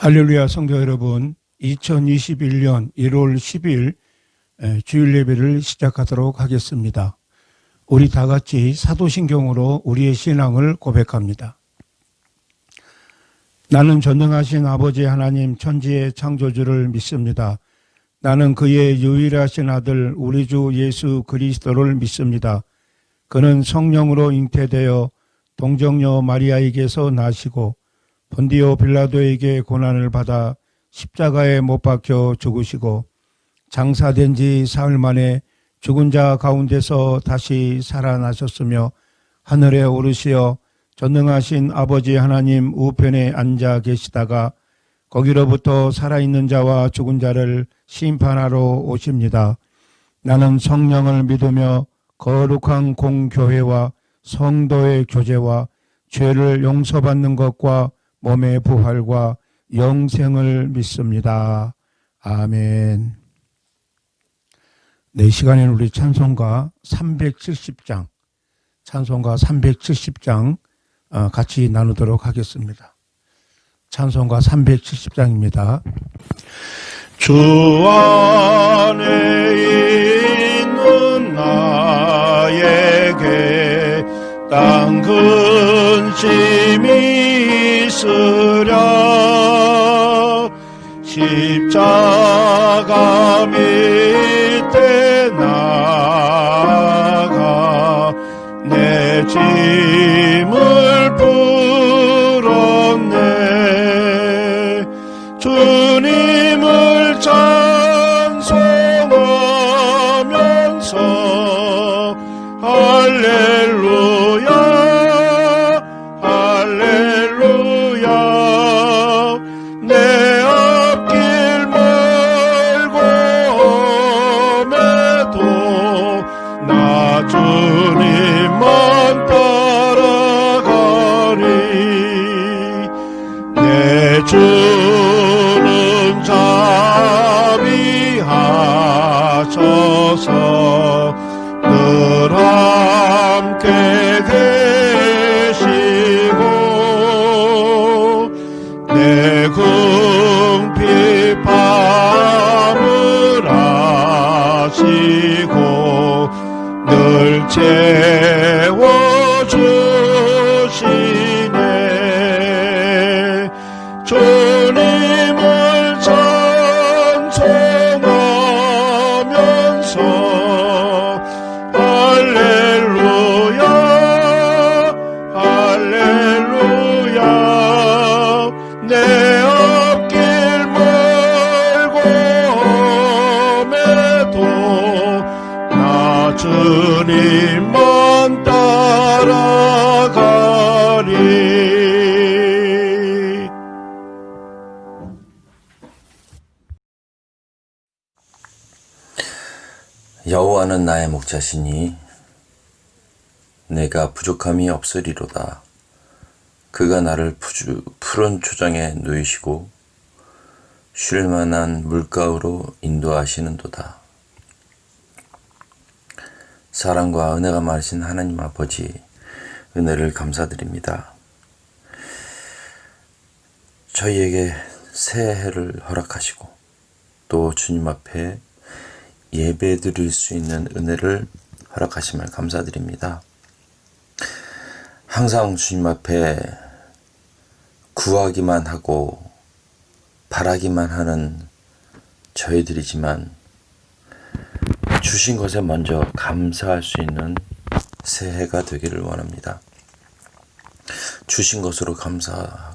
할렐루야 성도 여러분, 2021년 1월 10일 주일 예배를 시작하도록 하겠습니다. 우리 다 같이 사도신경으로 우리의 신앙을 고백합니다. 나는 전능하신 아버지 하나님 천지의 창조주를 믿습니다. 나는 그의 유일하신 아들 우리 주 예수 그리스도를 믿습니다. 그는 성령으로 잉태되어 동정녀 마리아에게서 나시고 본디오 빌라도에게 고난을 받아 십자가에 못 박혀 죽으시고 장사된 지 사흘 만에 죽은 자 가운데서 다시 살아나셨으며 하늘에 오르시어 전능하신 아버지 하나님 우편에 앉아 계시다가 거기로부터 살아있는 자와 죽은 자를 심판하러 오십니다. 나는 성령을 믿으며 거룩한 공교회와 성도의 교제와 죄를 용서받는 것과 몸의 부활과 영생을 믿습니다. 아멘. 네, 시간에는 우리 찬송가 370장, 같이 나누도록 하겠습니다. 찬송가 370장입니다. 주 안에 있는 나에게 땅 근심이 있으랴 십자가 밑에 나가 내 짐을 풀었네. 주님을 찬송하면서 할렐루야 내 앞길 멀고 험해도 나 주님만 따라가리. 내 주는 자비하셔서 늘 함께 계시고 내 궁핍 밤을 아시고 늘 채워주시네. 주님을 찬송하면서 할렐루야 내 앞길 멀고 험해도 나 주님만 따라가리. 여호와는 나의 목자시니 내가 부족함이 없으리로다. 그가 나를 푸른 초장에 누이시고 쉴만한 물가로 인도하시는도다. 사랑과 은혜가 많으신 하나님 아버지, 은혜를 감사드립니다. 저희에게 새해를 허락하시고 또 주님 앞에 예배 드릴 수 있는 은혜를 허락하심을 감사드립니다. 항상 주님 앞에 구하기만 하고 바라기만 하는 저희들이지만 주신 것에 먼저 감사할 수 있는 새해가 되기를 원합니다. 주신 것으로 감사,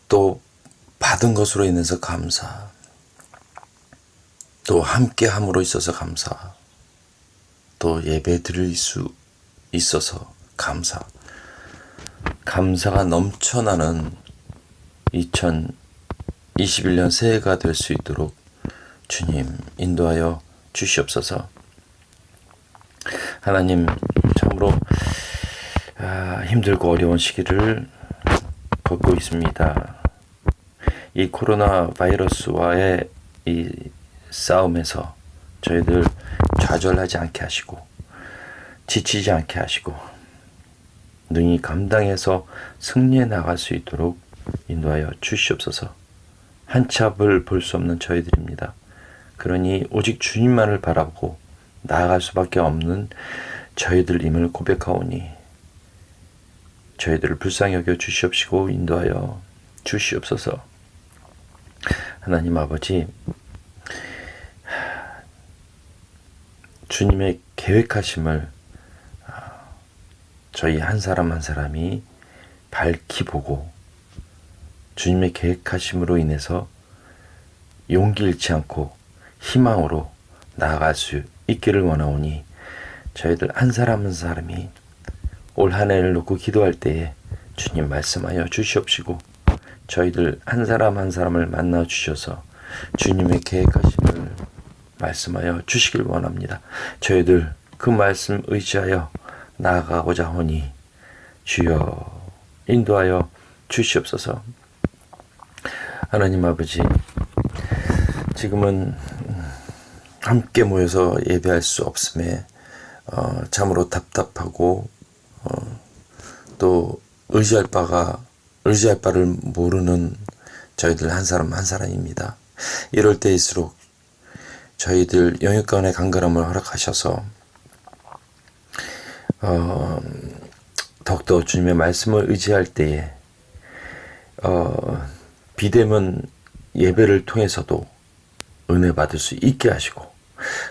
또 받은 것으로 인해서 감사, 또 함께 함으로 있어서 감사, 또 예배 드릴 수 있어서 감사가 넘쳐나는 2021년 새해가 될 수 있도록 주님 인도하여 주시옵소서. 하나님, 참으로 힘들고 어려운 시기를 겪고 있습니다. 이 코로나 바이러스와의 이 싸움에서 저희들 좌절하지 않게 하시고 지치지 않게 하시고 능히 감당해서 승리해 나갈 수 있도록 인도하여 주시옵소서. 한치 앞을 볼 수 없는 저희들입니다. 그러니 오직 주님만을 바라보고 나아갈 수밖에 없는 저희들임을 고백하오니 저희들을 불쌍히 여겨 주시옵시고 인도하여 주시옵소서. 하나님 아버지, 주님의 계획하심을 저희 한 사람 한 사람이 밝히 보고 주님의 계획하심으로 인해서 용기 잃지 않고 희망으로 나아갈 수 있기를 원하오니 저희들 한 사람 한 사람이 올 한 해를 놓고 기도할 때에 주님 말씀하여 주시옵시고 저희들 한 사람 한 사람을 만나 주셔서 주님의 계획하심을 말씀하여 주시길 원합니다. 저희들 그 말씀 의지하여 나아가고자 하오니 주여 인도하여 주시옵소서. 하나님 아버지, 지금은 함께 모여서 예배할 수 없음에 참으로 답답하고 또 의지할 바를 모르는 저희들 한 사람 한 사람입니다. 이럴 때일수록 저희들 영육간의 간절함을 허락하셔서 더욱더 주님의 말씀을 의지할 때에 비대면 예배를 통해서도 은혜 받을 수 있게 하시고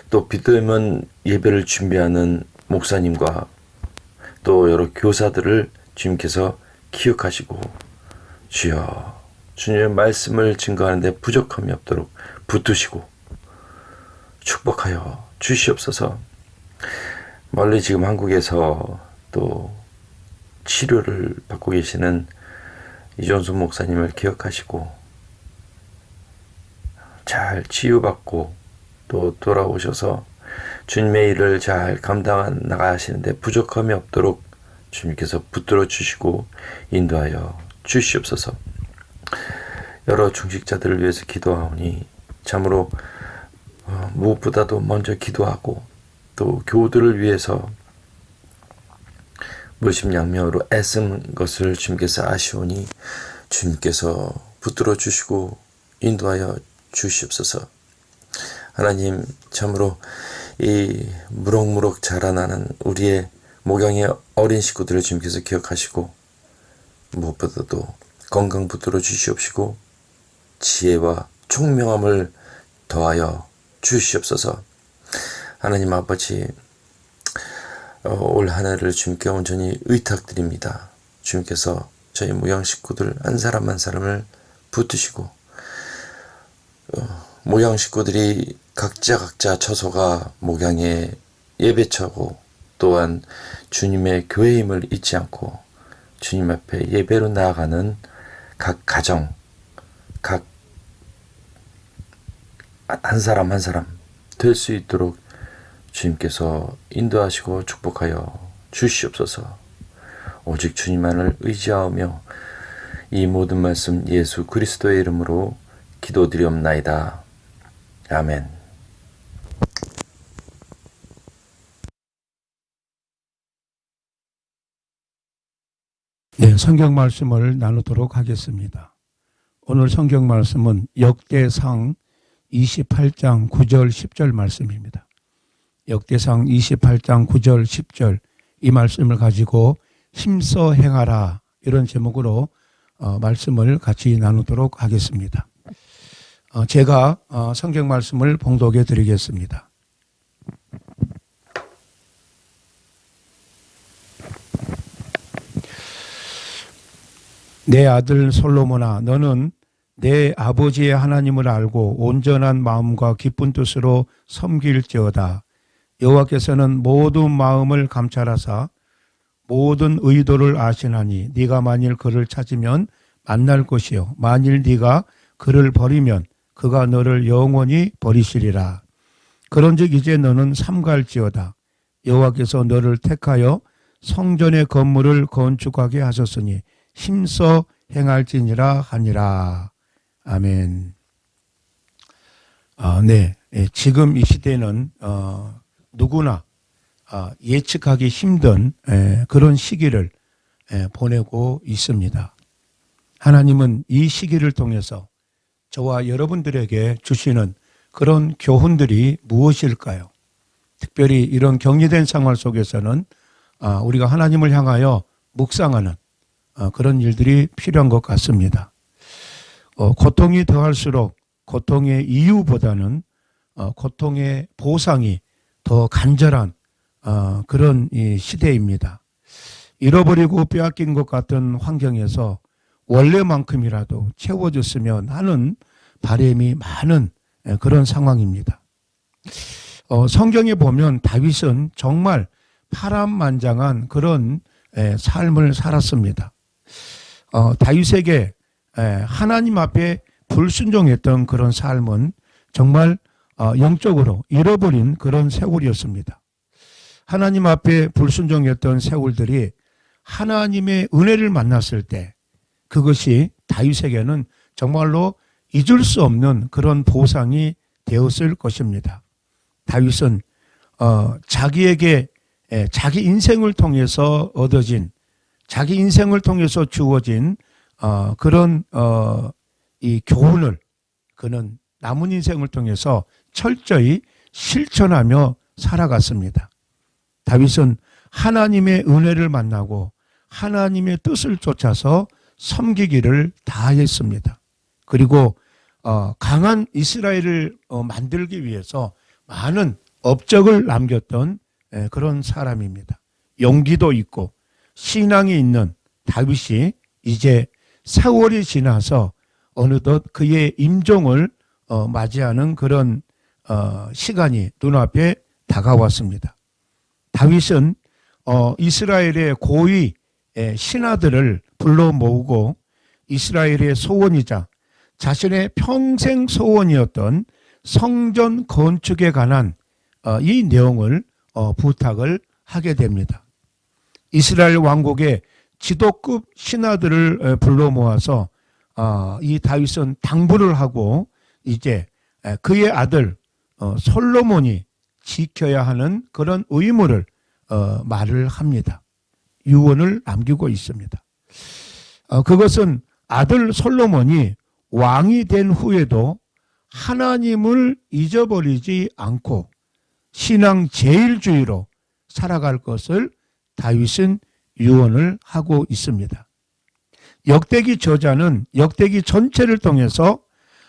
또 비대면 예배를 준비하는 목사님과 또 여러 교사들을 주님께서 기억하시고 주여 주님의 말씀을 증거하는데 부족함이 없도록 붙드시고 축복하여 주시옵소서. 멀리 지금 한국에서 또 치료를 받고 계시는 이존수 목사님을 기억하시고 잘 치유받고 또 돌아오셔서 주님의 일을 잘 감당 나가시는데 부족함이 없도록 주님께서 붙들어 주시고 인도하여 주시옵소서. 여러 중직자들을 위해서 기도하오니 참으로 무엇보다도 먼저 기도하고 또 교우들을 위해서 물심양면으로 애쓴 것을 주님께서 아시오니 주님께서 붙들어 주시고 인도하여 주시옵소서. 하나님, 참으로 이 무럭무럭 자라나는 우리의 목양의 어린 식구들을 주님께서 기억하시고 무엇보다도 건강 붙들어 주시옵시고 지혜와 총명함을 더하여 주시옵소서. 하나님 아버지, 올 한 해를 주님께 온전히 의탁드립니다. 주님께서 저희 무양 식구들 한 사람 한 사람을 붙드시고 모양 식구들이 각자 처소가 목양의 예배처고 또한 주님의 교회임을 잊지 않고 주님 앞에 예배로 나아가는 각 가정, 각 한 사람 한 사람 될 수 있도록 주님께서 인도하시고 축복하여 주시옵소서. 오직 주님만을 의지하며 이 모든 말씀 예수 그리스도의 이름으로 기도드리옵나이다. 아멘. 네, 성경 말씀을 나누도록 하겠습니다. 오늘 성경 말씀은 역대상 28장 9절 10절 말씀입니다. 역대상 28장 9절 10절 이 말씀을 가지고 힘써 행하라 이런 제목으로 말씀을 같이 나누도록 하겠습니다. 제가 성경 말씀을 봉독해 드리겠습니다. 내 아들 솔로몬아, 너는 내 아버지의 하나님을 알고 온전한 마음과 기쁜 뜻으로 섬길지어다. 여호와께서는 모든 마음을 감찰하사 모든 의도를 아시나니 네가 만일 그를 찾으면 만날 것이요 만일 네가 그를 버리면 그가 너를 영원히 버리시리라. 그런즉 이제 너는 삼갈지어다. 여호와께서 너를 택하여 성전의 건물을 건축하게 하셨으니 힘써 행할지니라 하니라. 아멘. 네, 지금 이 시대는 누구나 예측하기 힘든 그런 시기를 보내고 있습니다. 하나님은 이 시기를 통해서 저와 여러분들에게 주시는 그런 교훈들이 무엇일까요? 특별히 이런 격리된 생활 속에서는 우리가 하나님을 향하여 묵상하는 그런 일들이 필요한 것 같습니다. 고통이 더할수록 고통의 이유보다는 고통의 보상이 더 간절한 그런 이 시대입니다. 잃어버리고 빼앗긴 것 같은 환경에서 원래만큼이라도 채워줬으면 하는 바람이 많은 그런 상황입니다. 성경에 보면 다윗은 정말 파란만장한 그런 삶을 살았습니다. 다윗에게 하나님 앞에 불순종했던 그런 삶은 정말 영적으로 잃어버린 그런 세월이었습니다. 하나님 앞에 불순종했던 세월들이 하나님의 은혜를 만났을 때 그것이 다윗에게는 정말로 잊을 수 없는 그런 보상이 되었을 것입니다. 다윗은 자기에게 자기 인생을 통해서 얻어진, 자기 인생을 통해서 주어진 그런 이 교훈을 그는 남은 인생을 통해서 철저히 실천하며 살아갔습니다. 다윗은 하나님의 은혜를 만나고 하나님의 뜻을 쫓아서 섬기기를 다했습니다. 그리고 강한 이스라엘을 만들기 위해서 많은 업적을 남겼던 그런 사람입니다. 용기도 있고 신앙이 있는 다윗이 이제 세월이 지나서 어느덧 그의 임종을 맞이하는 그런 시간이 눈앞에 다가왔습니다. 다윗은 이스라엘의 고위 신하들을 불러 모으고 이스라엘의 소원이자 자신의 평생 소원이었던 성전 건축에 관한 이 내용을 부탁을 하게 됩니다. 이스라엘 왕국의 지도급 신하들을 불러 모아서 이 다윗은 당부를 하고 이제 그의 아들 솔로몬이 지켜야 하는 그런 의무를 말을 합니다. 유언을 남기고 있습니다. 그것은 아들 솔로몬이 왕이 된 후에도 하나님을 잊어버리지 않고 신앙 제일주의로 살아갈 것을 다윗은 유언을 하고 있습니다. 역대기 저자는 역대기 전체를 통해서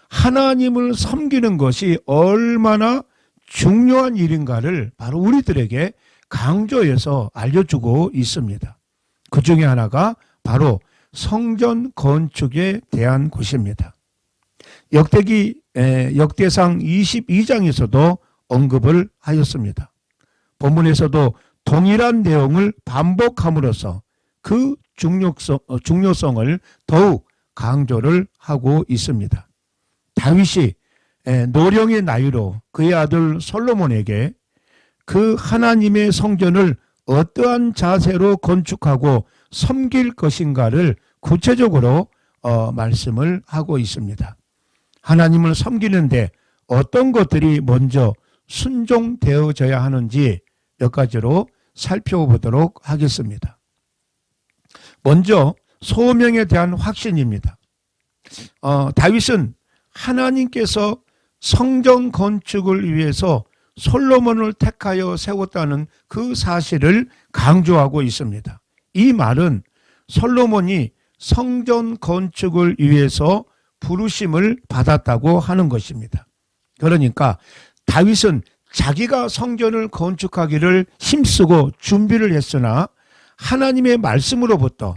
하나님을 섬기는 것이 얼마나 중요한 일인가를 바로 우리들에게 강조해서 알려주고 있습니다. 그 중에 하나가 바로 성전 건축에 대한 것입니다. 역대상 22장에서도 언급을 하였습니다. 본문에서도 동일한 내용을 반복함으로써 그 중요성을 더욱 강조를 하고 있습니다. 다윗이 노령의 나이로 그의 아들 솔로몬에게 그 하나님의 성전을 어떠한 자세로 건축하고 섬길 것인가를 구체적으로 말씀을 하고 있습니다. 하나님을 섬기는데 어떤 것들이 먼저 순종되어져야 하는지 몇 가지로 살펴보도록 하겠습니다. 먼저 소명에 대한 확신입니다. 다윗은 하나님께서 성전 건축을 위해서 솔로몬을 택하여 세웠다는 그 사실을 강조하고 있습니다. 이 말은 솔로몬이 성전 건축을 위해서 부르심을 받았다고 하는 것입니다. 그러니까 다윗은 자기가 성전을 건축하기를 힘쓰고 준비를 했으나 하나님의 말씀으로부터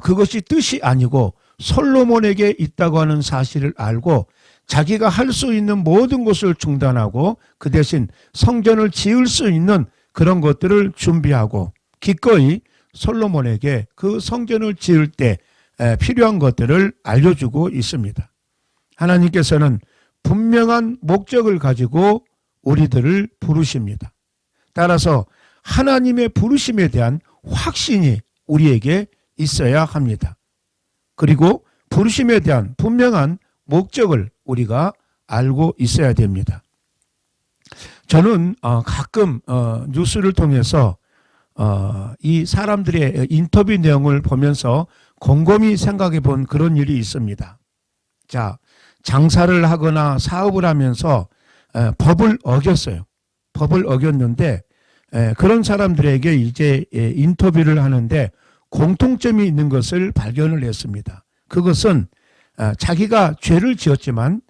그것이 뜻이 아니고 솔로몬에게 있다고 하는 사실을 알고 자기가 할 수 있는 모든 것을 중단하고 그 대신 성전을 지을 수 있는 그런 것들을 준비하고 기꺼이 솔로몬에게 그 성전을 지을 때 필요한 것들을 알려주고 있습니다. 하나님께서는 분명한 목적을 가지고 우리들을 부르십니다. 따라서 하나님의 부르심에 대한 확신이 우리에게 있어야 합니다. 그리고 부르심에 대한 분명한 목적을 우리가 알고 있어야 됩니다. 저는 가끔 뉴스를 통해서 이 사람들의 인터뷰 내용을 보면서 곰곰이 생각해 본 그런 일이 있습니다. 자, 장사를 하거나 사업을 하면서 법을 어겼어요. 법을 어겼는데 그런 사람들에게 이제 인터뷰를 하는데 공통점이 있는 것을 발견을 했습니다. 그것은 자기가 죄를 지었지만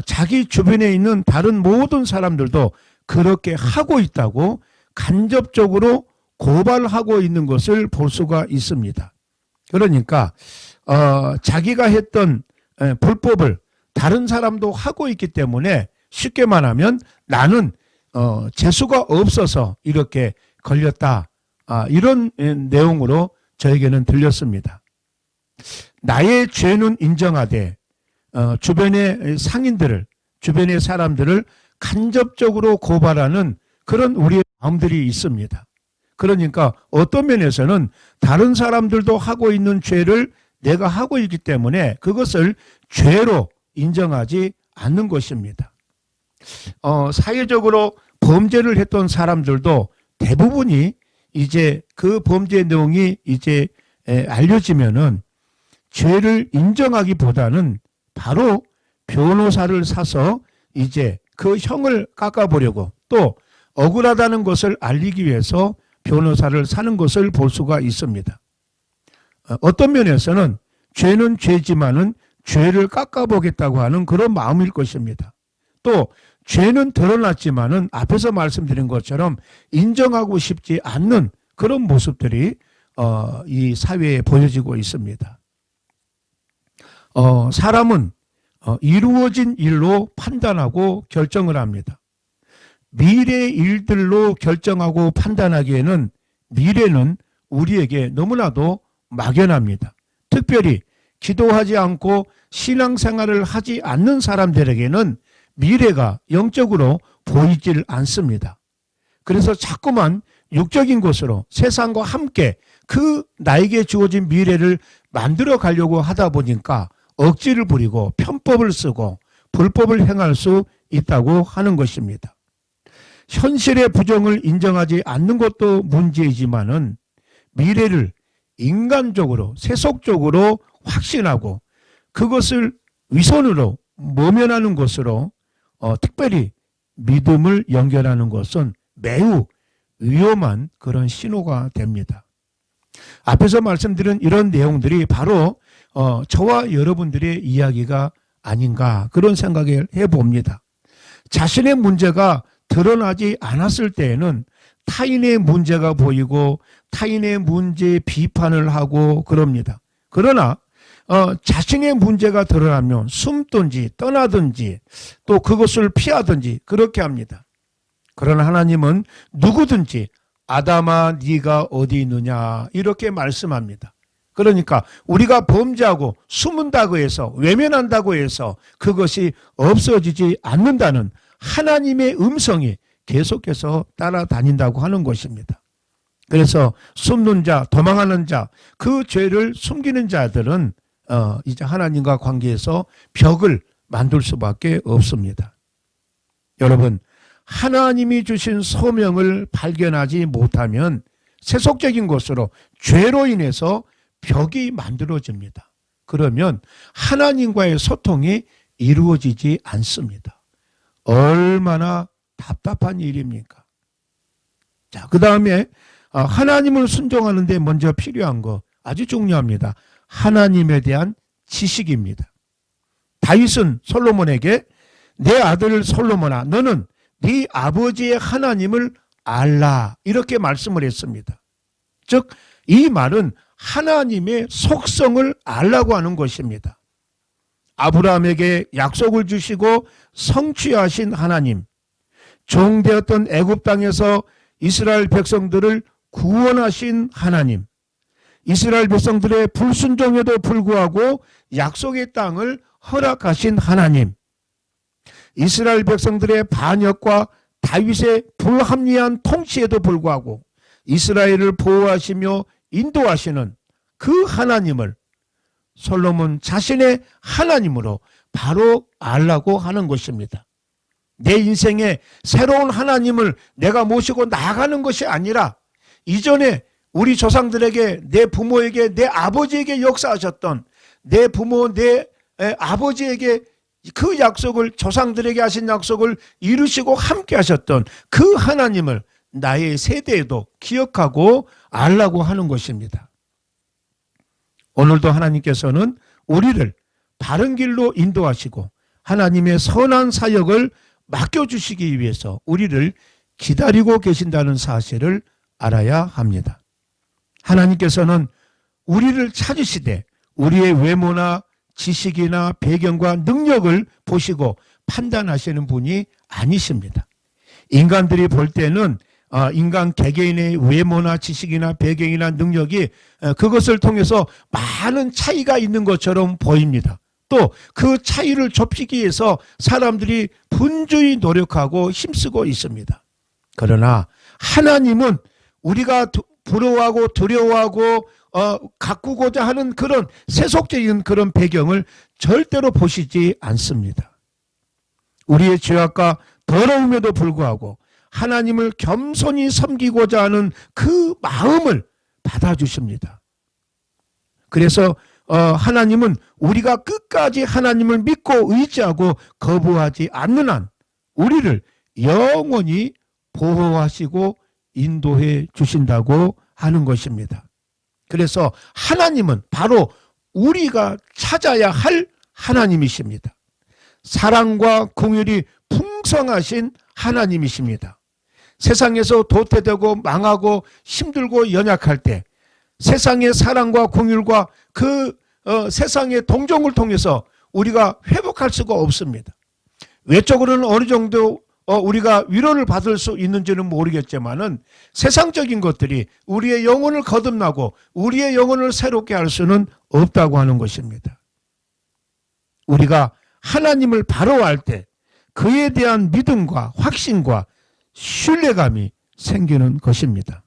자기 주변에 있는 다른 모든 사람들도 그렇게 하고 있다고 간접적으로 고발하고 있는 것을 볼 수가 있습니다. 그러니까 자기가 했던 불법을 다른 사람도 하고 있기 때문에 쉽게 말하면 나는 재수가 없어서 이렇게 걸렸다. 이런 내용으로 저에게는 들렸습니다. 나의 죄는 인정하되 주변의 상인들을, 주변의 사람들을 간접적으로 고발하는 그런 우리의 마음들이 있습니다. 그러니까 어떤 면에서는 다른 사람들도 하고 있는 죄를 내가 하고 있기 때문에 그것을 죄로 인정하지 않는 것입니다. 사회적으로 범죄를 했던 사람들도 대부분이 이제 그 범죄 내용이 이제 알려지면은 죄를 인정하기보다는 바로 변호사를 사서 이제 그 형을 깎아보려고 또 억울하다는 것을 알리기 위해서 변호사를 사는 것을 볼 수가 있습니다. 어떤 면에서는 죄는 죄지만은 죄를 깎아보겠다고 하는 그런 마음일 것입니다. 또 죄는 드러났지만은 앞에서 말씀드린 것처럼 인정하고 싶지 않는 그런 모습들이 이 사회에 보여지고 있습니다. 사람은 이루어진 일로 판단하고 결정을 합니다. 미래의 일들로 결정하고 판단하기에는 미래는 우리에게 너무나도 막연합니다. 특별히 기도하지 않고 신앙생활을 하지 않는 사람들에게는 미래가 영적으로 보이질 않습니다. 그래서 자꾸만 육적인 것으로 세상과 함께 그 나에게 주어진 미래를 만들어 가려고 하다 보니까 억지를 부리고 편법을 쓰고 불법을 행할 수 있다고 하는 것입니다. 현실의 부정을 인정하지 않는 것도 문제이지만은 미래를 인간적으로 세속적으로 확신하고 그것을 위선으로 모면하는 것으로 특별히 믿음을 연결하는 것은 매우 위험한 그런 신호가 됩니다. 앞에서 말씀드린 이런 내용들이 바로 저와 여러분들의 이야기가 아닌가 그런 생각을 해봅니다. 자신의 문제가 드러나지 않았을 때에는 타인의 문제가 보이고 타인의 문제에 비판을 하고 그럽니다. 그러나 자신의 문제가 드러나면 숨든지 떠나든지 또 그것을 피하든지 그렇게 합니다. 그러나 하나님은 누구든지 아담아 네가 어디 있느냐 이렇게 말씀합니다. 그러니까 우리가 범죄하고 숨은다고 해서 외면한다고 해서 그것이 없어지지 않는다는 하나님의 음성이 계속해서 따라다닌다고 하는 것입니다. 그래서 숨는 자, 도망하는 자, 그 죄를 숨기는 자들은 이제 하나님과 관계에서 벽을 만들 수밖에 없습니다. 여러분, 하나님이 주신 소명을 발견하지 못하면 세속적인 것으로 죄로 인해서 벽이 만들어집니다. 그러면 하나님과의 소통이 이루어지지 않습니다. 얼마나 답답한 일입니까? 자, 그 다음에 하나님을 순종하는 데 먼저 필요한 거 아주 중요합니다. 하나님에 대한 지식입니다. 다윗은 솔로몬에게 내 아들 솔로몬아 너는 네 아버지의 하나님을 알라 이렇게 말씀을 했습니다. 즉 이 말은 하나님의 속성을 알라고 하는 것입니다. 아브라함에게 약속을 주시고 성취하신 하나님, 종되었던 애굽 땅에서 이스라엘 백성들을 구원하신 하나님, 이스라엘 백성들의 불순종에도 불구하고 약속의 땅을 허락하신 하나님, 이스라엘 백성들의 반역과 다윗의 불합리한 통치에도 불구하고 이스라엘을 보호하시며 인도하시는 그 하나님을 솔로몬 자신의 하나님으로 바로 알라고 하는 것입니다. 내 인생에 새로운 하나님을 내가 모시고 나아가는 것이 아니라 이전에 우리 조상들에게, 내 부모에게, 내 아버지에게 역사하셨던 내 부모, 내 아버지에게 그 약속을, 조상들에게 하신 약속을 이루시고 함께 하셨던 그 하나님을 나의 세대에도 기억하고 알라고 하는 것입니다. 오늘도 하나님께서는 우리를 바른 길로 인도하시고 하나님의 선한 사역을 맡겨주시기 위해서 우리를 기다리고 계신다는 사실을 알아야 합니다. 하나님께서는 우리를 찾으시되 우리의 외모나 지식이나 배경과 능력을 보시고 판단하시는 분이 아니십니다. 인간들이 볼 때는 인간 개개인의 외모나 지식이나 배경이나 능력이 그것을 통해서 많은 차이가 있는 것처럼 보입니다. 또 그 차이를 좁히기 위해서 사람들이 분주히 노력하고 힘쓰고 있습니다. 그러나 하나님은 우리가 부러워하고 두려워하고 가꾸고자 하는 그런 세속적인 그런 배경을 절대로 보시지 않습니다. 우리의 죄악과 더러움에도 불구하고 하나님을 겸손히 섬기고자 하는 그 마음을 받아주십니다. 그래서 하나님은 우리가 끝까지 하나님을 믿고 의지하고 거부하지 않는 한 우리를 영원히 보호하시고 인도해 주신다고 하는 것입니다. 그래서 하나님은 바로 우리가 찾아야 할 하나님이십니다. 사랑과 긍휼이 풍성하신 하나님이십니다. 세상에서 도태되고 망하고 힘들고 연약할 때 세상의 사랑과 긍휼과 그 세상의 동정을 통해서 우리가 회복할 수가 없습니다. 외적으로는 어느 정도 우리가 위로를 받을 수 있는지는 모르겠지만은 세상적인 것들이 우리의 영혼을 거듭나고 우리의 영혼을 새롭게 할 수는 없다고 하는 것입니다. 우리가 하나님을 바라볼 때 그에 대한 믿음과 확신과 신뢰감이 생기는 것입니다.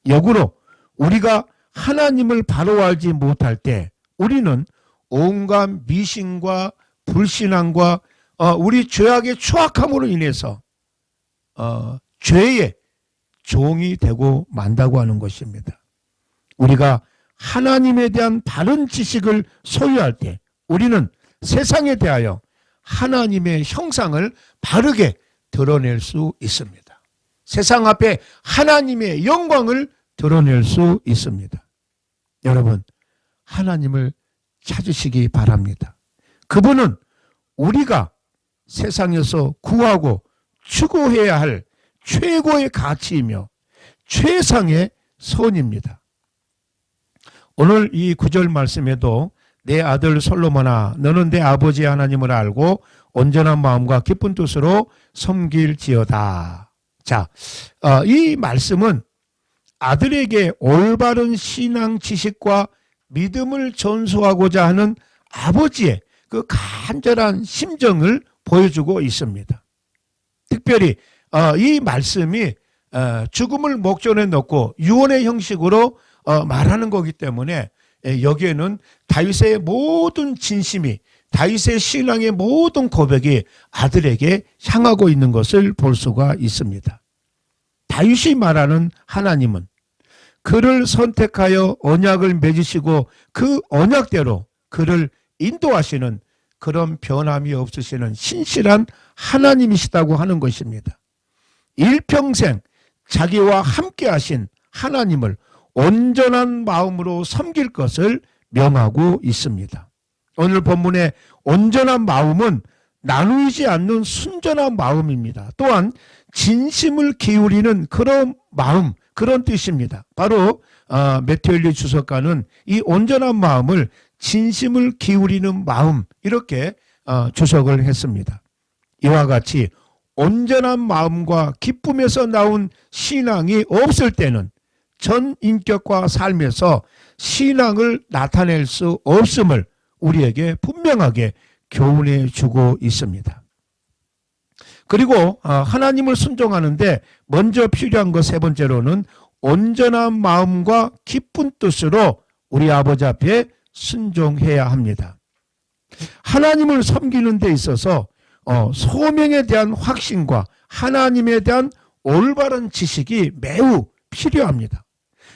역으로 우리가 하나님을 바로 알지 못할 때 우리는 온갖 미신과 불신앙과 우리 죄악의 추악함으로 인해서 죄의 종이 되고 만다고 하는 것입니다. 우리가 하나님에 대한 바른 지식을 소유할 때 우리는 세상에 대하여 하나님의 형상을 바르게 드러낼 수 있습니다. 세상 앞에 하나님의 영광을 드러낼 수 있습니다. 여러분, 하나님을 찾으시기 바랍니다. 그분은 우리가 세상에서 구하고 추구해야 할 최고의 가치이며 최상의 선입니다. 오늘 이 9절 말씀에도 내 아들 솔로몬아 너는 내 아버지 하나님을 알고 온전한 마음과 기쁜 뜻으로 섬길지어다. 자, 이 말씀은 아들에게 올바른 신앙 지식과 믿음을 전수하고자 하는 아버지의 그 간절한 심정을 보여주고 있습니다. 특별히 이 말씀이 죽음을 목전에 놓고 유언의 형식으로 말하는 거기 때문에 여기에는 다윗의 모든 진심이, 다윗의 신앙의 모든 고백이 아들에게 향하고 있는 것을 볼 수가 있습니다. 다윗이 말하는 하나님은 그를 선택하여 언약을 맺으시고 그 언약대로 그를 인도하시는 그런 변함이 없으시는 신실한 하나님이시다고 하는 것입니다. 일평생 자기와 함께 하신 하나님을 온전한 마음으로 섬길 것을 명하고 있습니다. 오늘 본문의 온전한 마음은 나누지 않는 순전한 마음입니다. 또한 진심을 기울이는 그런 마음, 그런 뜻입니다. 바로 매튜엘리 주석가는 이 온전한 마음을 진심을 기울이는 마음 이렇게 주석을 했습니다. 이와 같이 온전한 마음과 기쁨에서 나온 신앙이 없을 때는 전 인격과 삶에서 신앙을 나타낼 수 없음을 우리에게 분명하게 교훈해 주고 있습니다. 그리고 하나님을 순종하는데 먼저 필요한 것 세 번째로는 온전한 마음과 기쁜 뜻으로 우리 아버지 앞에 순종해야 합니다. 하나님을 섬기는 데 있어서 소명에 대한 확신과 하나님에 대한 올바른 지식이 매우 필요합니다.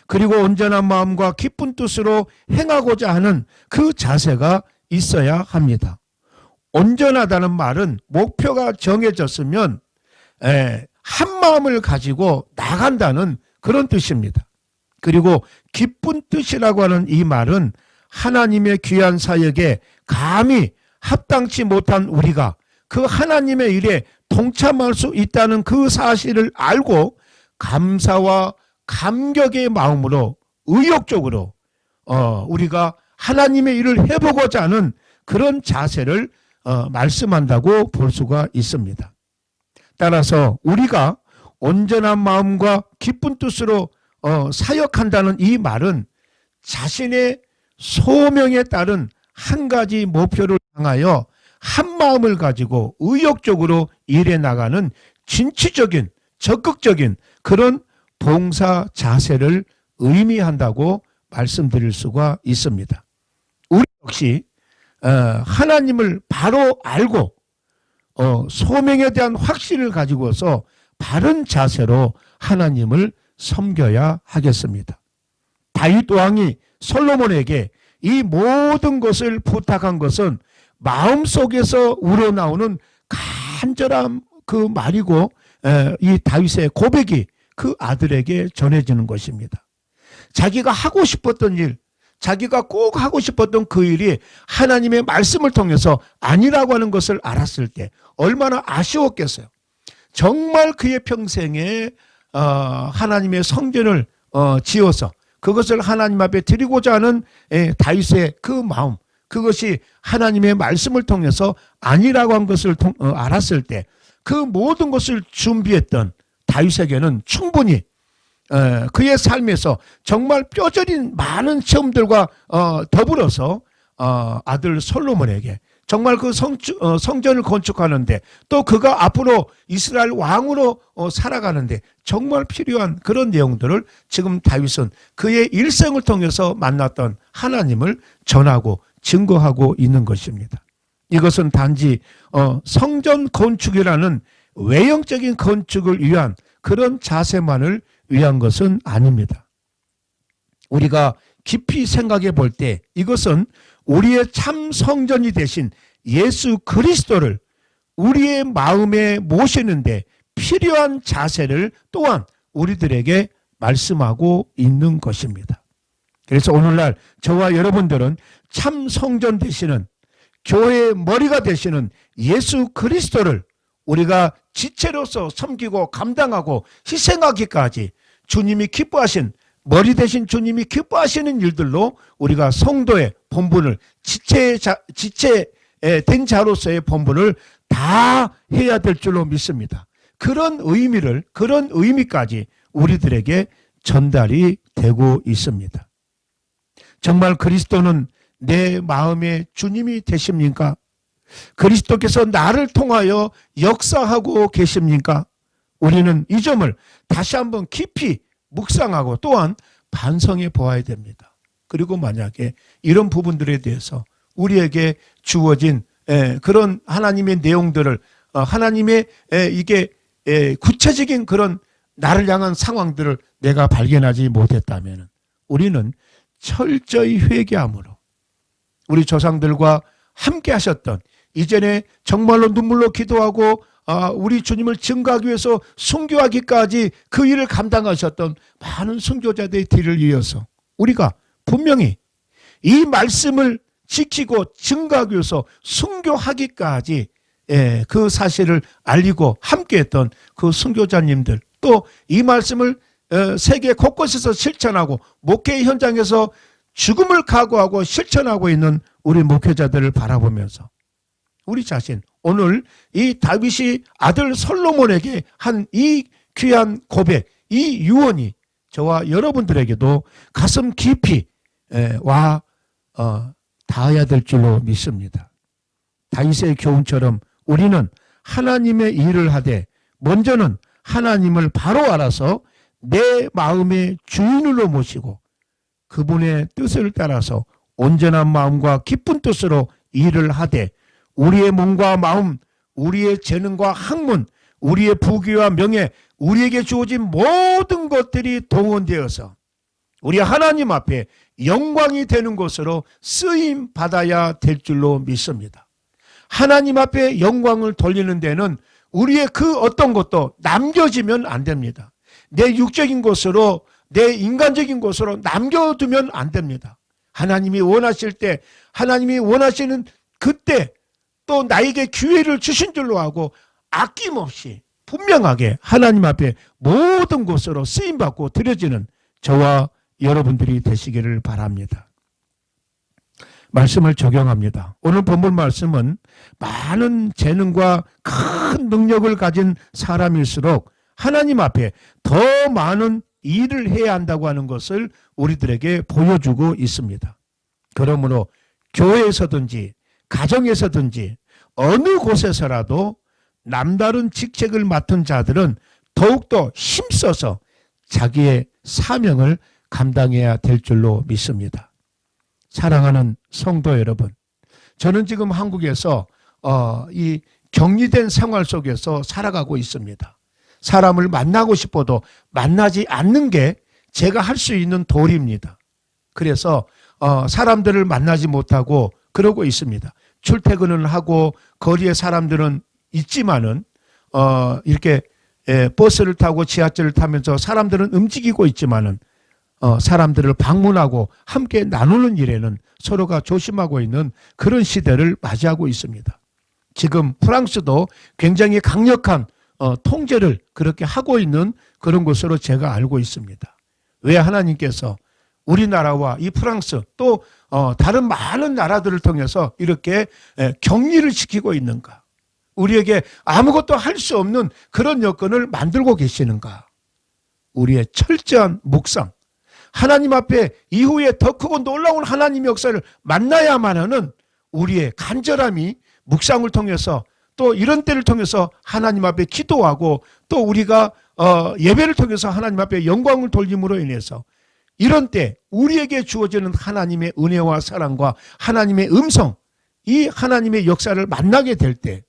그리고 온전한 마음과 기쁜 뜻으로 행하고자 하는 그 자세가 있어야 합니다. 온전하다는 말은 목표가 정해졌으면 한 마음을 가지고 나간다는 그런 뜻입니다. 그리고 기쁜 뜻이라고 하는 이 말은 하나님의 귀한 사역에 감히 합당치 못한 우리가 그 하나님의 일에 동참할 수 있다는 그 사실을 알고 감사와 감격의 마음으로 의욕적으로 우리가 하나님의 일을 해보고자 하는 그런 자세를 말씀한다고 볼 수가 있습니다. 따라서 우리가 온전한 마음과 기쁜 뜻으로 사역한다는 이 말은 자신의 소명에 따른 한 가지 목표를 향하여 한 마음을 가지고 의욕적으로 일해 나가는 진취적인 적극적인 그런 봉사 자세를 의미한다고 말씀드릴 수가 있습니다. 우리 역시 하나님을 바로 알고 소명에 대한 확신을 가지고서 바른 자세로 하나님을 섬겨야 하겠습니다. 다윗 왕이 솔로몬에게 이 모든 것을 부탁한 것은 마음속에서 우러나오는 간절한 그 말이고 이 다윗의 고백이 그 아들에게 전해지는 것입니다. 자기가 하고 싶었던 일, 자기가 꼭 하고 싶었던 그 일이 하나님의 말씀을 통해서 아니라고 하는 것을 알았을 때 얼마나 아쉬웠겠어요. 정말 그의 평생에 하나님의 성전을 지어서 그것을 하나님 앞에 드리고자 하는 다윗의 그 마음, 그것이 하나님의 말씀을 통해서 아니라고 한 것을 알았을 때 그 모든 것을 준비했던 다윗에게는 충분히 그의 삶에서 정말 뼈저린 많은 체험들과 더불어서 아들 솔로몬에게 정말 그 성전을 건축하는데 또 그가 앞으로 이스라엘 왕으로 살아가는데 정말 필요한 그런 내용들을 지금 다윗은 그의 일생을 통해서 만났던 하나님을 전하고 증거하고 있는 것입니다. 이것은 단지 성전 건축이라는 외형적인 건축을 위한 그런 자세만을 위한 것은 아닙니다. 우리가 깊이 생각해 볼 때 이것은 우리의 참 성전이 되신 예수 그리스도를 우리의 마음에 모시는데 필요한 자세를 또한 우리들에게 말씀하고 있는 것입니다. 그래서 오늘날 저와 여러분들은 참 성전 되시는 교회의 머리가 되시는 예수 그리스도를 우리가 지체로서 섬기고 감당하고 희생하기까지 주님이 기뻐하신 머리 대신 주님이 기뻐하시는 일들로 우리가 성도의 본분을 지체된 자로서의 본분을 다 해야 될 줄로 믿습니다. 그런 의미까지 우리들에게 전달이 되고 있습니다. 정말 그리스도는 내 마음의 주님이 되십니까? 그리스도께서 나를 통하여 역사하고 계십니까? 우리는 이 점을 다시 한번 깊이 묵상하고 또한 반성해 보아야 됩니다. 그리고 만약에 이런 부분들에 대해서 우리에게 주어진 그런 하나님의 내용들을 하나님의 이게 구체적인 그런 나를 향한 상황들을 내가 발견하지 못했다면 우리는 철저히 회개함으로 우리 조상들과 함께 하셨던 이전에 정말로 눈물로 기도하고 우리 주님을 증거하기 위해서 순교하기까지 그 일을 감당하셨던 많은 순교자들의 뒤를 이어서 우리가 분명히 이 말씀을 지키고 증거하기 위해서 순교하기까지 그 사실을 알리고 함께했던 그 순교자님들 또 이 말씀을 세계 곳곳에서 실천하고 목회 현장에서 죽음을 각오하고 실천하고 있는 우리 목회자들을 바라보면서 우리 자신 오늘 이 다윗이 아들 솔로몬에게 한 이 귀한 고백, 이 유언이 저와 여러분들에게도 가슴 깊이 와 닿아야 될 줄로 믿습니다. 다윗의 교훈처럼 우리는 하나님의 일을 하되 먼저는 하나님을 바로 알아서 내 마음의 주인으로 모시고 그분의 뜻을 따라서 온전한 마음과 기쁜 뜻으로 일을 하되 우리의 몸과 마음, 우리의 재능과 학문, 우리의 부귀와 명예, 우리에게 주어진 모든 것들이 동원되어서 우리 하나님 앞에 영광이 되는 것으로 쓰임 받아야 될 줄로 믿습니다. 하나님 앞에 영광을 돌리는 데는 우리의 그 어떤 것도 남겨지면 안 됩니다. 내 육적인 것으로, 내 인간적인 것으로 남겨두면 안 됩니다. 하나님이 원하실 때, 하나님이 원하시는 그때 또 나에게 기회를 주신 줄로 알고 아낌없이 분명하게 하나님 앞에 모든 것으로 쓰임받고 드려지는 저와 여러분들이 되시기를 바랍니다. 말씀을 적용합니다. 오늘 본문 말씀은 많은 재능과 큰 능력을 가진 사람일수록 하나님 앞에 더 많은 일을 해야 한다고 하는 것을 우리들에게 보여주고 있습니다. 그러므로 교회에서든지 가정에서든지 어느 곳에서라도 남다른 직책을 맡은 자들은 더욱더 힘써서 자기의 사명을 감당해야 될 줄로 믿습니다. 사랑하는 성도 여러분, 저는 지금 한국에서 이 격리된 생활 속에서 살아가고 있습니다. 사람을 만나고 싶어도 만나지 않는 게 제가 할 수 있는 도리입니다. 그래서 사람들을 만나지 못하고 그러고 있습니다. 출퇴근을 하고 거리에 사람들은 있지만은 이렇게 버스를 타고 지하철을 타면서 사람들은 움직이고 있지만은 사람들을 방문하고 함께 나누는 일에는 서로가 조심하고 있는 그런 시대를 맞이하고 있습니다. 지금 프랑스도 굉장히 강력한 통제를 그렇게 하고 있는 그런 것으로 제가 알고 있습니다. 왜 하나님께서 우리나라와 이 프랑스 또 다른 많은 나라들을 통해서 이렇게 격리를 시키고 있는가? 우리에게 아무것도 할 수 없는 그런 여건을 만들고 계시는가? 우리의 철저한 묵상, 하나님 앞에 이후에 더 크고 놀라운 하나님의 역사를 만나야만 하는 우리의 간절함이 묵상을 통해서 또 이런 때를 통해서 하나님 앞에 기도하고 또 우리가 예배를 통해서 하나님 앞에 영광을 돌림으로 인해서 이런 때 우리에게 주어지는 하나님의 은혜와 사랑과 하나님의 음성, 이 하나님의 역사를 만나게 될 때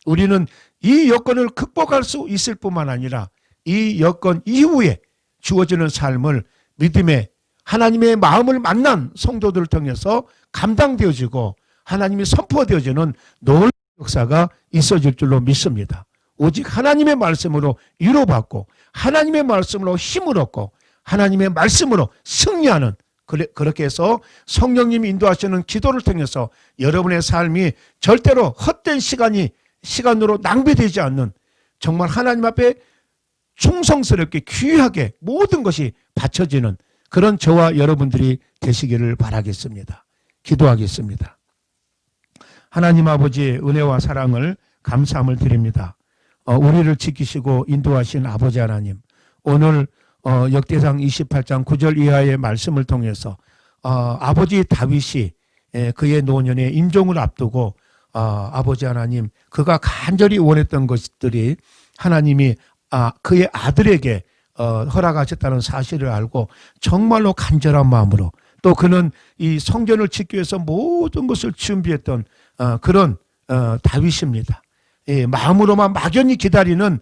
우리는 이 여건을 극복할 수 있을 뿐만 아니라 이 여건 이후에 주어지는 삶을 믿음의 하나님의 마음을 만난 성도들을 통해서 감당되어지고 하나님이 선포되어지는 놀라운 역사가 있어질 줄로 믿습니다. 오직 하나님의 말씀으로 위로받고 하나님의 말씀으로 힘을 얻고 하나님의 말씀으로 승리하는, 그렇게 해서 성령님이 인도하시는 기도를 통해서 여러분의 삶이 절대로 헛된 시간으로 낭비되지 않는 정말 하나님 앞에 충성스럽게 귀하게 모든 것이 바쳐지는 그런 저와 여러분들이 되시기를 바라겠습니다. 기도하겠습니다. 하나님 아버지의 은혜와 사랑을 감사함을 드립니다. 우리를 지키시고 인도하신 아버지 하나님, 오늘 역대상 28장 9절 이하의 말씀을 통해서 아버지 다윗이 그의 노년에 임종을 앞두고 아버지 하나님, 그가 간절히 원했던 것들이 하나님이 그의 아들에게 허락하셨다는 사실을 알고 정말로 간절한 마음으로, 또 그는 이 성전을 짓기 위해서 모든 것을 준비했던 그런 다윗입니다. 마음으로만 막연히 기다리는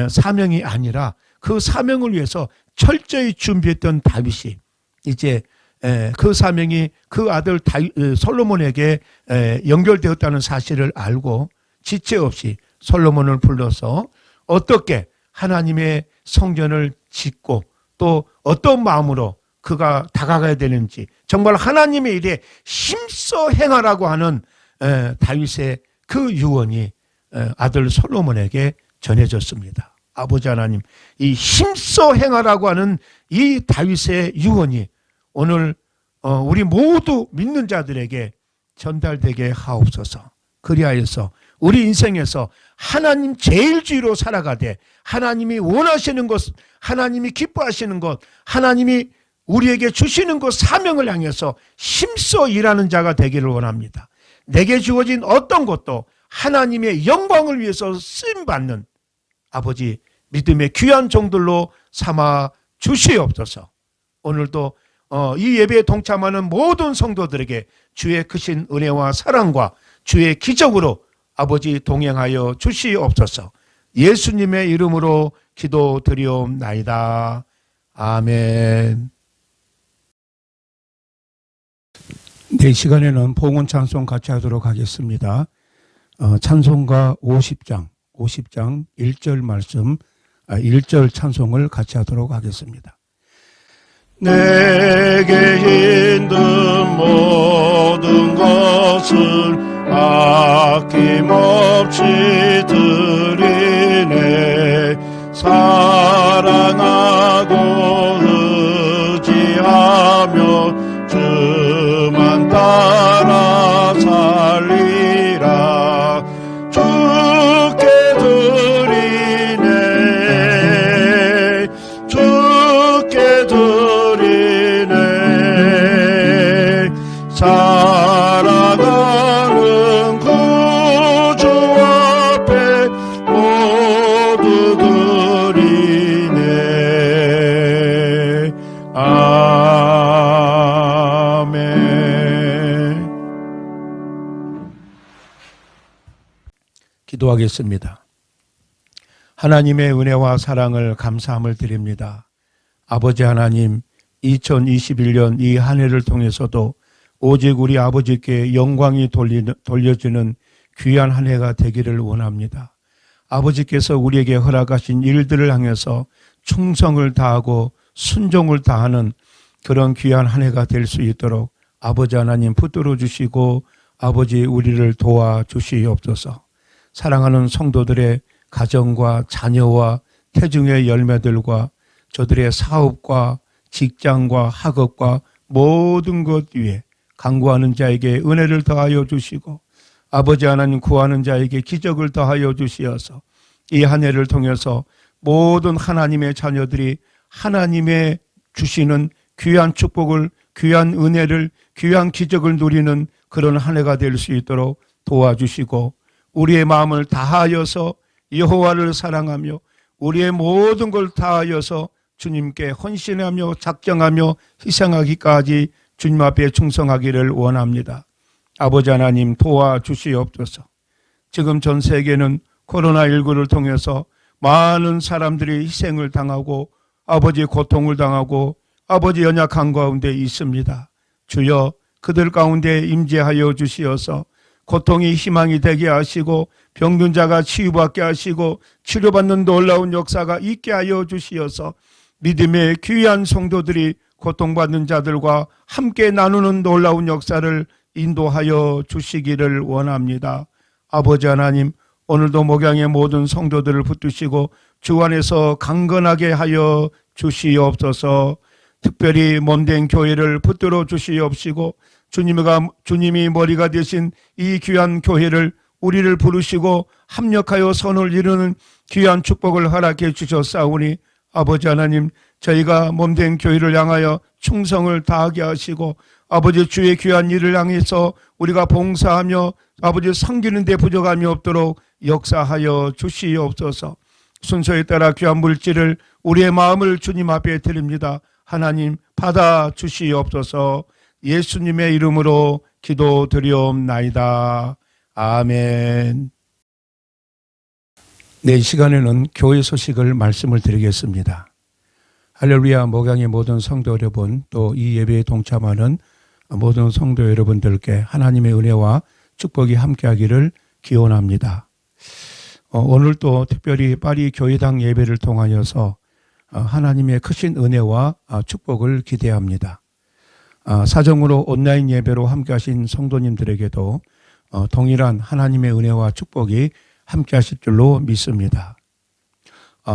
사명이 아니라 그 사명을 위해서 철저히 준비했던 다윗이 이제 그 사명이 그 아들 솔로몬에게 연결되었다는 사실을 알고 지체 없이 솔로몬을 불러서 어떻게 하나님의 성전을 짓고 또 어떤 마음으로 그가 다가가야 되는지 정말 하나님의 일에 힘써 행하라고 하는 다윗의 그 유언이 아들 솔로몬에게 전해졌습니다. 아버지 하나님, 이 힘써 행하라고 하는 이 다윗의 유언이 오늘 우리 모두 믿는 자들에게 전달되게 하옵소서. 그리하여서 우리 인생에서 하나님 제일주의로 살아가되 하나님이 원하시는 것, 하나님이 기뻐하시는 것, 하나님이 우리에게 주시는 것 사명을 향해서 힘써 일하는 자가 되기를 원합니다. 내게 주어진 어떤 것도 하나님의 영광을 위해서 쓰임받는 아버지 믿음의 귀한 종들로 삼아 주시옵소서. 오늘도 이 예배에 동참하는 모든 성도들에게 주의 크신 은혜와 사랑과 주의 기적으로 아버지 동행하여 주시옵소서. 예수님의 이름으로 기도드리옵나이다. 아멘. 네, 시간에는 봉헌 찬송 같이 하도록 하겠습니다. 찬송가 50장 1절 말씀, 1절 찬송을 같이 하도록 하겠습니다. 내게 있는 모든 것을 아낌없이 드리네. 사랑하고 의지하며 주만 따라 살리라. 주께 드리네. 주께 드리네. 살아가는 구주 앞에 모두 드리네. 아멘. 기도하겠습니다. 하나님의 은혜와 사랑을 감사함을 드립니다. 아버지 하나님, 2021년 이 한 해를 통해서도 오직 우리 아버지께 영광이 돌려지는 귀한 한 해가 되기를 원합니다. 아버지께서 우리에게 허락하신 일들을 향해서 충성을 다하고 순종을 다하는 그런 귀한 한 해가 될 수 있도록 아버지 하나님 붙들어 주시고 아버지 우리를 도와주시옵소서. 사랑하는 성도들의 가정과 자녀와 태중의 열매들과 저들의 사업과 직장과 학업과 모든 것 위에 간구하는 자에게 은혜를 더하여 주시고 아버지 하나님 구하는 자에게 기적을 더하여 주시어서 이 한 해를 통해서 모든 하나님의 자녀들이 하나님의 주시는 귀한 축복을, 귀한 은혜를, 귀한 기적을 누리는 그런 한 해가 될 수 있도록 도와주시고 우리의 마음을 다하여서 여호와를 사랑하며 우리의 모든 걸 다하여서 주님께 헌신하며 작정하며 희생하기까지 주님 앞에 충성하기를 원합니다. 아버지 하나님 도와주시옵소서. 지금 전 세계는 코로나19를 통해서 많은 사람들이 희생을 당하고 아버지 고통을 당하고 아버지 연약한 가운데 있습니다. 주여 그들 가운데 임재하여 주시어서 고통이 희망이 되게 하시고 병든 자가 치유받게 하시고 치료받는 놀라운 역사가 있게 하여 주시어서 믿음의 귀한 성도들이 고통받는 자들과 함께 나누는 놀라운 역사를 인도하여 주시기를 원합니다. 아버지 하나님, 오늘도 목양의 모든 성도들을 붙드시고 주 안에서 강건하게 하여 주시옵소서. 특별히 몸된 교회를 붙들어 주시옵시고 주님이 머리가 되신 이 귀한 교회를 우리를 부르시고 합력하여 선을 이루는 귀한 축복을 허락해 주셨사오니 아버지 하나님, 저희가 몸된 교회를 향하여 충성을 다하게 하시고 아버지 주의 귀한 일을 향해서 우리가 봉사하며 아버지 섬기는 데 부족함이 없도록 역사하여 주시옵소서. 순서에 따라 귀한 물질을 우리의 마음을 주님 앞에 드립니다. 하나님 받아 주시옵소서. 예수님의 이름으로 기도드리옵나이다. 아멘. 네, 이 시간에는 교회 소식을 말씀을 드리겠습니다. 할렐루야. 목양의 모든 성도 여러분, 또 이 예배에 동참하는 모든 성도 여러분들께 하나님의 은혜와 축복이 함께하기를 기원합니다. 오늘 또 특별히 파리 교회당 예배를 통하여서 하나님의 크신 은혜와 축복을 기대합니다. 사정으로 온라인 예배로 함께하신 성도님들에게도 동일한 하나님의 은혜와 축복이 함께하실 줄로 믿습니다.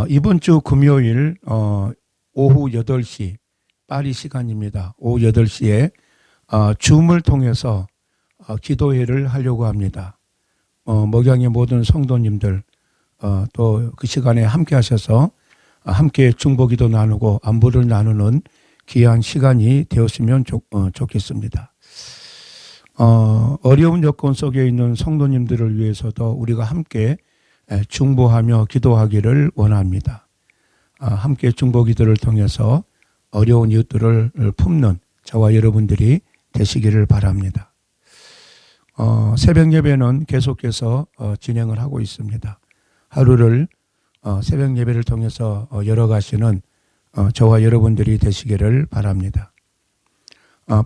이번 주 금요일 오후 8시 파리 시간입니다. 오후 8시에 줌을 통해서 기도회를 하려고 합니다. 목양의 모든 성도님들 또 그 시간에 함께 하셔서 함께 중보기도 나누고 안부를 나누는 귀한 시간이 되었으면 좋겠습니다. 어려운 여건 속에 있는 성도님들을 위해서도 우리가 함께 중보하며 기도하기를 원합니다. 함께 중보기도를 통해서 어려운 이웃들을 품는 저와 여러분들이 되시기를 바랍니다. 새벽 예배는 계속해서 진행을 하고 있습니다. 하루를 새벽 예배를 통해서 열어가시는 저와 여러분들이 되시기를 바랍니다.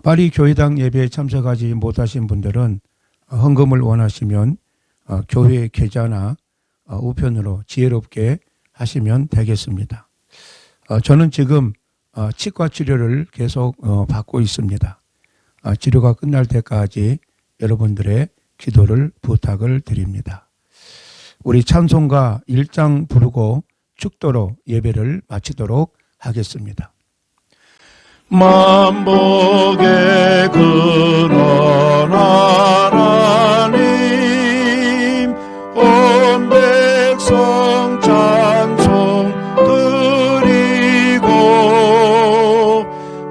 파리 교회당 예배에 참석하지 못하신 분들은 헌금을 원하시면 교회 계좌나 우편으로 지혜롭게 하시면 되겠습니다. 저는 지금 치과 치료를 계속 받고 있습니다. 치료가 끝날 때까지 여러분들의 기도를 부탁을 드립니다. 우리 찬송가 1장 부르고 축도로 예배를 마치도록 하겠습니다. 만복의 근원 하나님 온 백성 찬송 드리고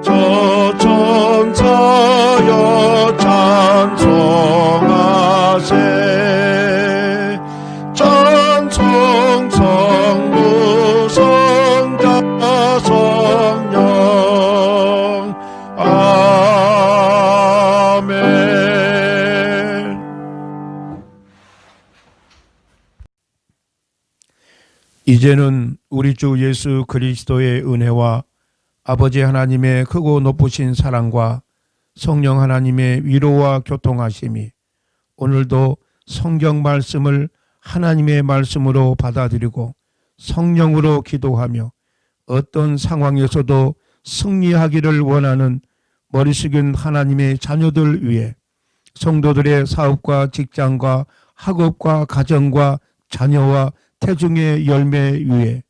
저 천사여 찬송하세 찬송 성부 성자 성령 아멘. 이제는 우리 주 예수 그리스도의 은혜와 아버지 하나님의 크고 높으신 사랑과 성령 하나님의 위로와 교통하심이 오늘도 성경 말씀을 하나님의 말씀으로 받아들이고 성령으로 기도하며 어떤 상황에서도 승리하기를 원하는 머리 숙인 하나님의 자녀들 위해 성도들의 사업과 직장과 학업과 가정과 자녀와 태중의 열매 위에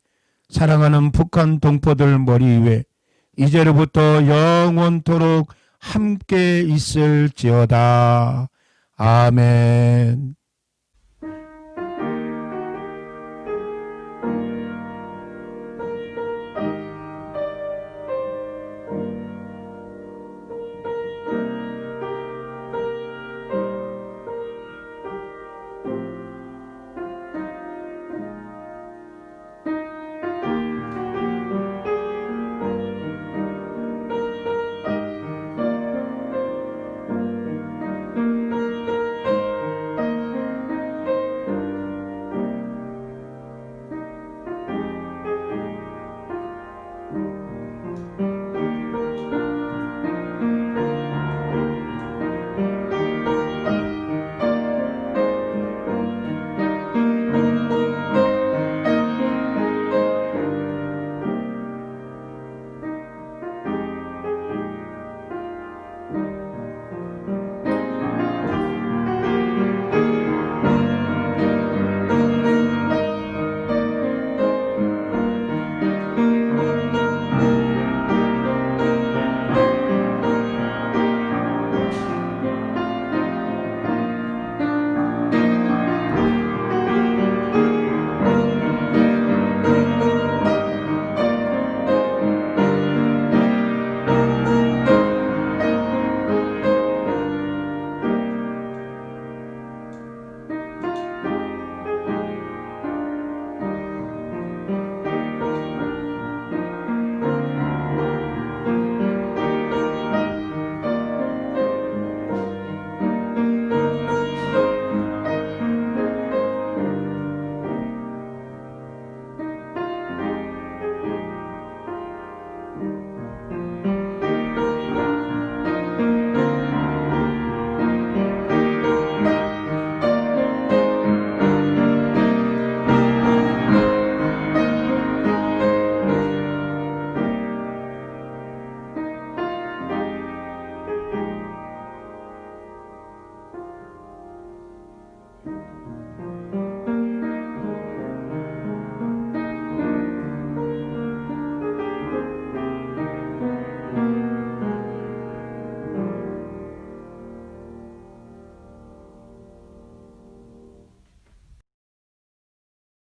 사랑하는 북한 동포들 머리 위에 이제로부터 영원토록 함께 있을지어다. 아멘.